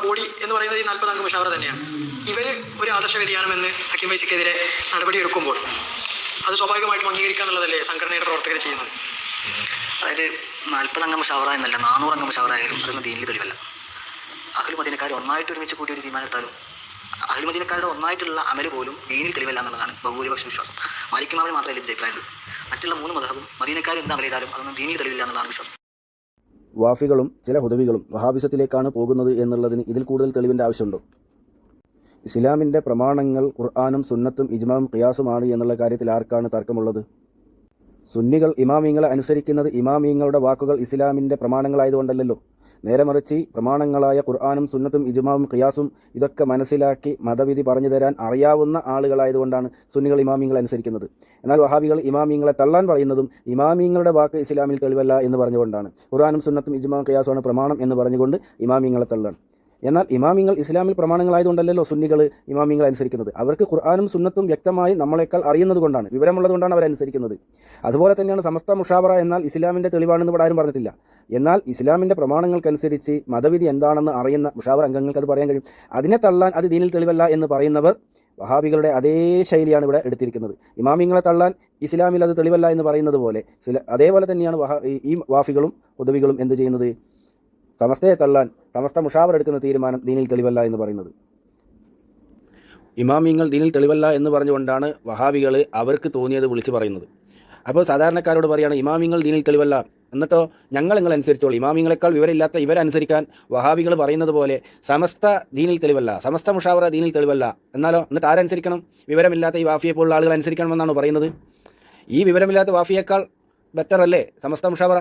Body എന്ന് പറയുന്നത് ഈ 40 അംഗ മുഷാവറ തന്നെയാണ്. ഇവർ ഒരു ആദർശ വ്യതിയാനമെന്ന് ഹക്കീം ഫൈസിക്കെതിരെ നടപടിയെടുക്കുമ്പോൾ അത് സ്വാഭാവികമായിട്ടും അംഗീകരിക്കുക എന്നുള്ളതല്ലേ സംഘടനയുടെ പ്രവർത്തകർ ചെയ്യുന്നത്? അതായത് 40 അംഗ മുഷാവറ എന്നല്ല 400 അംഗ മുഷാവറ ആയാലും അതൊന്നും ദീനിൽ തെളിവല്ല. അഹ്ലു മദീനക്കാർ ഒന്നായിട്ട് ഒരുമിച്ച് കൂടി ഒരു തീരുമാനം എടുത്താലും അഹ്ലു മദീനക്കാരുടെ ഒന്നായിട്ടുള്ള അമല് പോലും ദീനിൽ തെളിവല്ല എന്നുള്ളതാണ് ബഹുഭൂരിപക്ഷ വിശ്വാസം. മാലിക് ഇമാമിന് മാത്രമല്ല ഇതിൻ്റെ അഭിപ്രായമുള്ളൂ. മറ്റുള്ള 3 മദ്ഹബും മദീനക്കാർ എന്ത് അമൽ ചെയ്താലും അതൊന്നും ദീനിൽ തെളിവില്ല എന്നുള്ളതാണ് വിശ്വാസം. വാഫികളും ചില ഹുദവികളും വഹാബിസത്തിലേക്കാണ് പോകുന്നത് എന്നുള്ളതിന് ഇതിൽ കൂടുതൽ തെളിവിൻ്റെ ആവശ്യമുണ്ടോ? ഇസ്ലാമിൻ്റെ പ്രമാണങ്ങൾ ഖുർആനും സുന്നത്തും ഇജ്മാവും ഖിയാസുമാണ് എന്നുള്ള കാര്യത്തിൽ ആർക്കാണ് തർക്കമുള്ളത്? സുന്നികൾ ഇമാമിങ്ങളെ അനുസരിക്കുന്നത് ഇമാമിങ്ങളുടെ വാക്കുകൾ ഇസ്ലാമിൻ്റെ പ്രമാണങ്ങളായതുകൊണ്ടല്ലോ. നേരെ മറിച്ച് പ്രമാണങ്ങളായ ഖുർആനും സുന്നത്തും ഇജ്മാവും ഖിയാസും ഇതൊക്കെ മനസ്സിലാക്കി മതവിധി പറഞ്ഞു തരാൻ അറിയാവുന്ന ആളുകളായതുകൊണ്ടാണ് സുന്നികൾ ഇമാമിങ്ങളെ അനുസരിക്കുന്നത്. എന്നാൽ വഹാബികൾ ഇമാമിങ്ങളെ തള്ളാൻ പറയുന്നതും ഇമാമിങ്ങളുടെ വാക്ക് ഇസ്ലാമിൽ തെളിവല്ല എന്ന് പറഞ്ഞുകൊണ്ടാണ്. ഖുർആനും സുന്നത്തും ഇജ്മാവും ഖിയാസുമാണ് പ്രമാണം എന്ന് പറഞ്ഞുകൊണ്ട് ഇമാമിങ്ങളെ തള്ളാൻ. എന്നാൽ ഇമാമിങ്ങൾ ഇസ്ലാമിൽ പ്രമാണങ്ങളായതുകൊണ്ടല്ലോ സുന്നികൾ ഇമാമിങ്ങളെ അനുസരിക്കുന്നത്. അവർക്ക് ഖുർആനും സുന്നത്തും വ്യക്തമായി നമ്മളെക്കാൾ അറിയുന്നത് കൊണ്ടാണ്, വിവരമുള്ളത് കൊണ്ടാണ് അവരനുസരിക്കുന്നത്. അതുപോലെ തന്നെയാണ് സമസ്ത മുഷാവറ എന്നാൽ ഇസ്ലാമിൻ്റെ തെളിവാണെന്ന് ഇവിടെ ആരും പറഞ്ഞിട്ടില്ല. എന്നാൽ ഇസ്ലാമിൻ്റെ പ്രമാണങ്ങൾക്കനുസരിച്ച് മതവിധി എന്താണെന്ന് അറിയുന്ന മുഷാവറ അംഗങ്ങൾക്ക് അത് പറയാൻ കഴിയും. അതിനെ തള്ളാൻ അത് ദീനിൽ തെളിവല്ല എന്ന് പറയുന്നവർ വഹാബികളുടെ അതേ ശൈലിയാണ് ഇവിടെ എടുത്തിരിക്കുന്നത്. ഇമാമിങ്ങളെ തള്ളാൻ ഇസ്ലാമിൽ അത് തെളിവല്ല എന്ന് പറയുന്നത് പോലെ അതേപോലെ തന്നെയാണ് ഈ വാഫികളും ഉദവികളും എന്ത് ചെയ്യുന്നത്? സമസ്തയെ തള്ളാൻ സമസ്ത മുഷാവർ എടുക്കുന്ന തീരുമാനം ദീനിൽ തെളിവല്ല എന്ന് പറയുന്നത്. ഇമാമിങ്ങൾ ദീനിൽ തെളിവല്ല എന്ന് പറഞ്ഞുകൊണ്ടാണ് വഹാബികൾ അവർക്ക് തോന്നിയത് വിളിച്ചു പറയുന്നത്. അപ്പോൾ സാധാരണക്കാരോട് പറയുകയാണ് ഇമാമിങ്ങൾ ദീനിൽ തെളിവല്ല, എന്നിട്ടോ ഞങ്ങൾ അനുസരിച്ചോളൂ. ഇമാമിങ്ങളെക്കാൾ വിവരമില്ലാത്ത ഇവരനുസരിക്കാൻ വഹാബികൾ പറയുന്നത് പോലെ സമസ്ത ദീനിൽ തെളിവല്ല, സമസ്ത മുഷാവറ ദീനിൽ തെളിവല്ല. എന്നാലോ എന്നിട്ട് ആരനുസരിക്കണം? വിവരമില്ലാത്ത ഈ വാഫിയെ പോലുള്ള ആളുകൾ അനുസരിക്കണമെന്നാണ് പറയുന്നത്. ഈ വിവരമില്ലാത്ത വാഫിയേക്കാൾ ബെറ്റർ അല്ലേ സമസ്ത മുഷാവറ?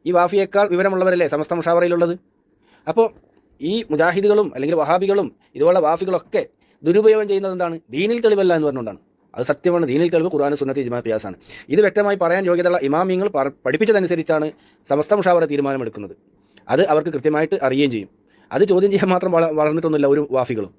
ഈ വാഫിയേക്കാൾ വിവരമുള്ളവരല്ലേ സമസ്ത മുഷാവറയിലുള്ളത്? അപ്പോൾ ഈ മുജാഹിദുകളും അല്ലെങ്കിൽ വഹാബികളും ഇതുപോലുള്ള വാഫികളൊക്കെ ദുരുപയോഗം ചെയ്യുന്നത് എന്താണ്? ദീനിൽ തെളിവല്ല എന്ന് പറഞ്ഞുകൊണ്ടാണ്. അത് സത്യമാണ്. ദീനിൽ തെളിവ് ഖുർആൻ സുന്നത്ത് ഇജ്മാ ഖിയാസാണ്. ഇത് വ്യക്തമായി പറയാൻ യോഗ്യതയുള്ള ഇമാമിങ്ങൾ പഠിപ്പിച്ചതനുസരിച്ചാണ് സമസ്ത മുഷാവറ തീരുമാനമെടുക്കുന്നത്. അത് അവർക്ക് കൃത്യമായിട്ട് അറിയുകയും ചെയ്യും. അത് ചോദ്യം ചെയ്യാൻ മാത്രം വളർന്നിട്ടൊന്നുമില്ല ഒരു വാഫികളും.